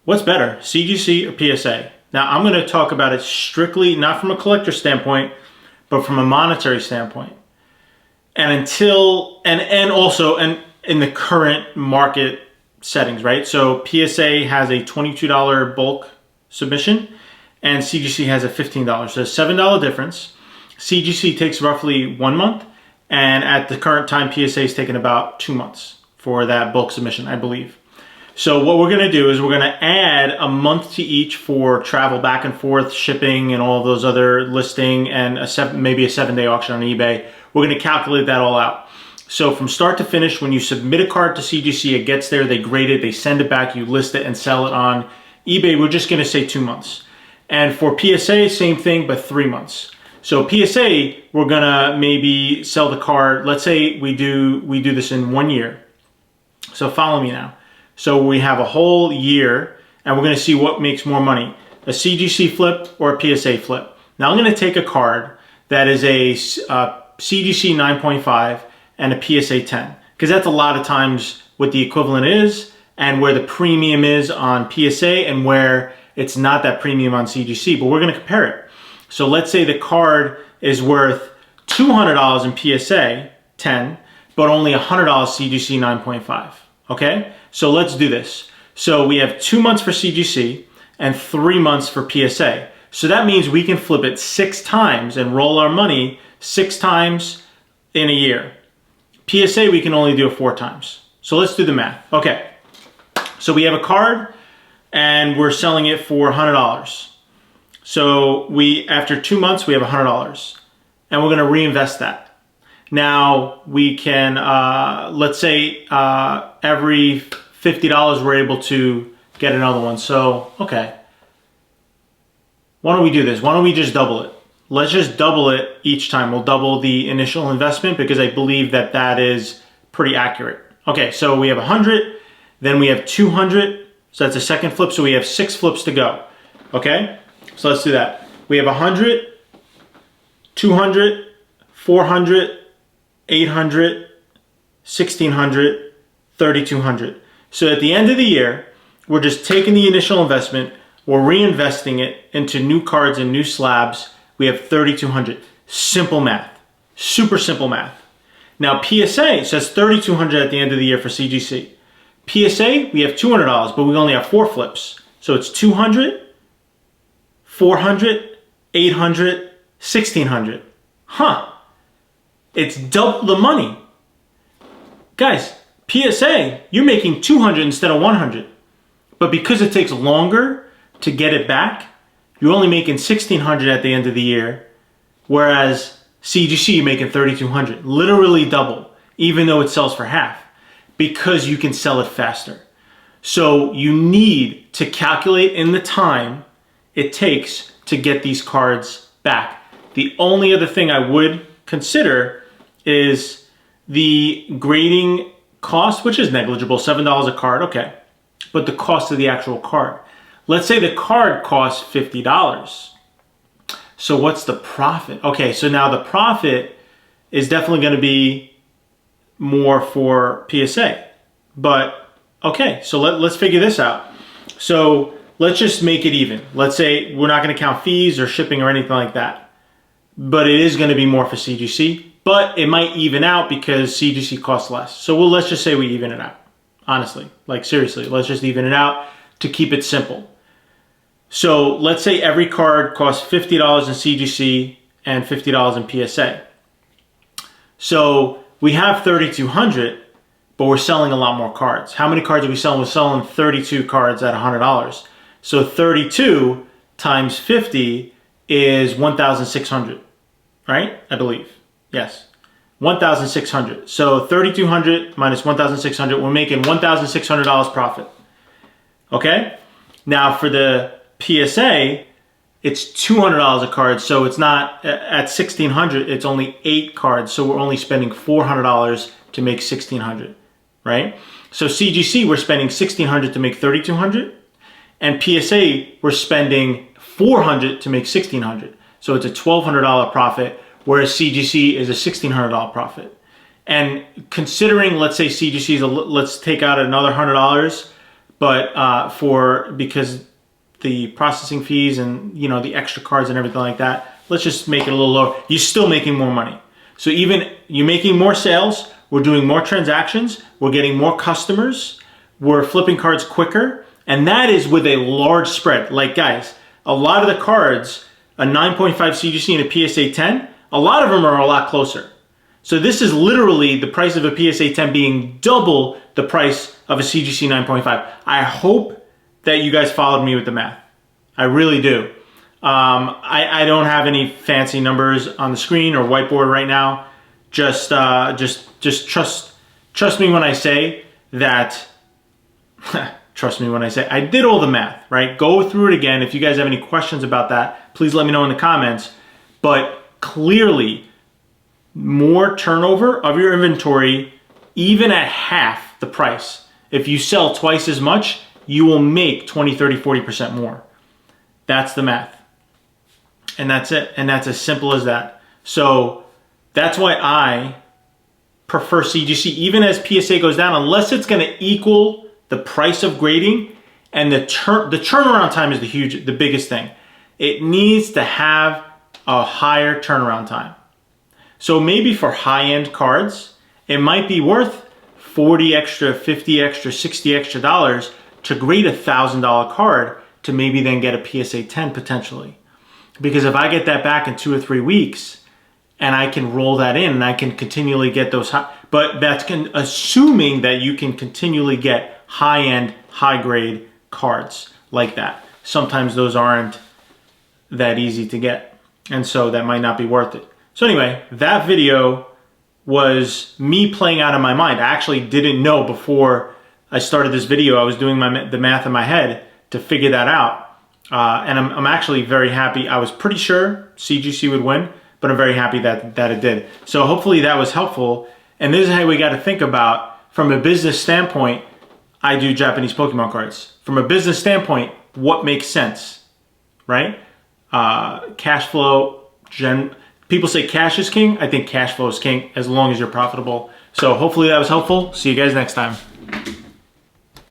What's better, CGC or PSA? Now I'm going to talk about it strictly not from a collector standpoint, but from a monetary standpoint. And also in the current market settings, right? So PSA has a $22 bulk submission and CGC has a $15. So $7 difference. CGC takes roughly 1 month, and at the current time PSA is taking about 2 months for that bulk submission, I believe. So what we're gonna do is we're gonna add a month to each for travel back and forth, shipping, and all of those other listing, and maybe a 7-day auction on eBay. We're gonna calculate that all out. So from start to finish, when you submit a card to CGC, it gets there, they grade it, they send it back, you list it and sell it on eBay. We're just gonna say 2 months. And for PSA, same thing, but 3 months. So PSA, we're gonna maybe sell the card. Let's say we do this in 1 year. So follow me now. So we have a whole year, and we're gonna see what makes more money, a CGC flip or a PSA flip. Now I'm gonna take a card that is a CGC 9.5 and a PSA 10, because that's a lot of times what the equivalent is and where the premium is on PSA and where it's not that premium on CGC, but we're gonna compare it. So let's say the card is worth $200 in PSA 10, but only $100 CGC 9.5, okay? So let's do this. So we have 2 months for CGC and 3 months for PSA. So that means we can flip it 6 times and roll our money 6 times in a year. PSA, we can only do it 4 times. So let's do the math. Okay, so we have a card and we're selling it for $100. So after 2 months, we have $100 and we're gonna reinvest that. Now we can, let's say every $50 we're able to get another one. So, okay. Why don't we do this? Why don't we just double it? Let's just double it each time. We'll double the initial investment because I believe that that is pretty accurate. Okay, so we have 100, then we have 200. So that's a second flip. So we have 6 flips to go. Okay, so let's do that. We have 100, 200, 400, 800, 1600, 3200. So at the end of the year, we're just taking the initial investment, we're reinvesting it into new cards and new slabs. We have 3200. Simple math, super simple math. Now PSA says 3200 at the end of the year for CGC. PSA, we have $200, but we only have 4 flips. So it's 200, 400, 800, 1600. Huh, it's double the money. Guys, PSA, you're making 200 instead of 100. But because it takes longer to get it back, you're only making 1600 at the end of the year, whereas CGC, you're making 3200. Literally double, even though it sells for half, because you can sell it faster. So you need to calculate in the time it takes to get these cards back. The only other thing I would consider is the grading cost, which is negligible, $7 a card, okay. But the cost of the actual card. Let's say the card costs $50. So what's the profit? Okay, so now the profit is definitely gonna be more for PSA. But okay, so let's figure this out. So let's just make it even. Let's say we're not gonna count fees or shipping or anything like that. But it is gonna be more for CGC. But it might even out because CGC costs less. So let's just say we even it out. Honestly, like seriously, let's just even it out to keep it simple. So let's say every card costs $50 in CGC and $50 in PSA. So we have 3,200, but we're selling a lot more cards. How many cards are we selling? We're selling 32 cards at $100. So 32 times 50 is 1,600, right? I believe. Yes, 1,600. So 3,200 minus 1,600, we're making $1,600 profit. Okay? Now for the PSA, it's $200 a card, so it's not at 1,600, it's only 8 cards, so we're only spending $400 to make 1,600, right? So CGC, we're spending 1,600 to make 3,200, and PSA, we're spending 400 to make 1,600. So it's a $1,200 profit, whereas CGC is a $1,600 profit. And considering, let's say CGC is let's take out another $100, but because the processing fees and the extra cards and everything like that, let's just make it a little lower. You're still making more money. So even you're making more sales, we're doing more transactions, we're getting more customers, we're flipping cards quicker, and that is with a large spread. Like guys, a lot of the cards, a 9.5 CGC and a PSA 10, a lot of them are a lot closer. So this is literally the price of a PSA 10 being double the price of a CGC 9.5. I hope that you guys followed me with the math. I really do. I don't have any fancy numbers on the screen or whiteboard right now. Just trust me when I say that. Trust me when I say I did all the math, right? Go through it again. If you guys have any questions about that, please let me know in the comments. But clearly, more turnover of your inventory, even at half the price. If you sell twice as much, you will make 20, 30, 40% more. That's the math. And that's it. And that's as simple as that. So that's why I prefer CGC, even as PSA goes down, unless it's going to equal the price of grading. And the turnaround time is the biggest thing. It needs to have a higher turnaround time. So maybe for high-end cards, it might be worth 40 extra, 50 extra, 60 extra dollars to grade a $1,000 card to maybe then get a PSA 10 potentially. Because if I get that back in 2 or 3 weeks and I can roll that in and I can continually get those high, but that's assuming that you can continually get high-end, high-grade cards like that. Sometimes those aren't that easy to get, and so that might not be worth it. So anyway, that video was me playing out of my mind. I actually didn't know before I started this video. I was doing the math in my head to figure that out. And I'm actually very happy. I was pretty sure CGC would win, but I'm very happy that it did. So hopefully that was helpful. And this is how we got to think about, from a business standpoint, I do Japanese Pokemon cards. From a business standpoint, what makes sense, right? Cash flow, people say cash is king. I think cash flow is king as long as you're profitable. So hopefully that was helpful. See you guys next time.